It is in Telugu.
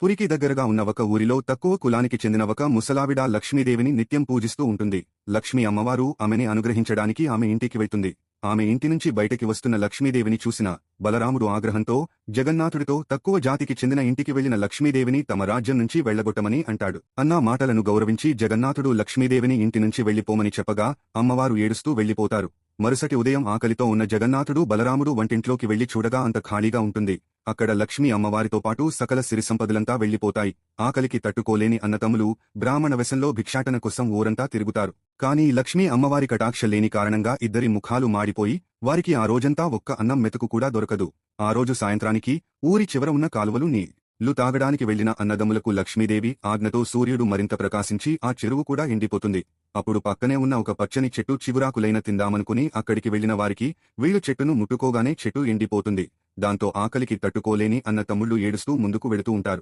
పురికి దగ్గరగా ఉన్న ఒక ఊరిలో తక్కువ కులానికి చెందిన ఒక ముసలావిడ లక్ష్మీదేవిని నిత్యం పూజిస్తూ ఉంటుంది. లక్ష్మీ అమ్మవారు ఆమెని అనుగ్రహించడానికి ఆమె ఇంటికి వెళ్తుంది. ఆమె ఇంటి నుంచి బయటకి వస్తున్న లక్ష్మీదేవిని చూసిన బలరాముడు ఆగ్రహంతో జగన్నాథుడితో తక్కువ జాతికి చెందిన ఇంటికి వెళ్లిన లక్ష్మీదేవిని తమ రాజ్యం నుంచి వెళ్లగొట్టమని అంటాడు. అన్న మాటలను గౌరవించి జగన్నాథుడు లక్ష్మీదేవిని ఇంటి నుంచి వెళ్లిపోమని చెప్పగా అమ్మవారు ఏడుస్తూ వెళ్లిపోతారు. మరుసటి ఉదయం ఆకలితో ఉన్న జగన్నాథుడు బలరాముడు వంటింట్లోకి వెళ్లి చూడగా అంత ఖాళీగా ఉంటుంది. అక్కడ లక్ష్మీ అమ్మవారితో పాటు సకల సిరి సంపదలంతా వెళ్లిపోతాయి. ఆకలికి తట్టుకోలేని అన్నతమ్ములు బ్రాహ్మణ వెశంలో భిక్షాటన కోసం ఊరంతా తిరుగుతారు. కానీ లక్ష్మీ అమ్మవారి కటాక్ష లేని కారణంగా ఇద్దరి ముఖాలు మాడిపోయి వారికి ఆ రోజంతా ఒక్క అన్నం మెతుకు కూడా దొరకదు. ఆ రోజు సాయంత్రానికి ఊరి చివర ఉన్న కాలువలు నీళ్లు తాగడానికి వెళ్లిన అన్నదమ్ములకు లక్ష్మీదేవి ఆజ్ఞతో సూర్యుడు మరింత ప్రకాశించి ఆ చెరువు కూడా ఎండిపోతుంది. అప్పుడు పక్కనే ఉన్న ఒక పచ్చని చెట్టు చిగురాకులైన తిందామనుకుని అక్కడికి వెళ్లిన వారికి వీళ్లు చెట్టును ముట్టుకోగానే చెట్టు ఎండిపోతుంది. దాంతో ఆకలికి తట్టుకోలేని అన్నతమ్ముళ్లు ఏడుస్తూ ముందుకు వెళుతూ ఉంటారు.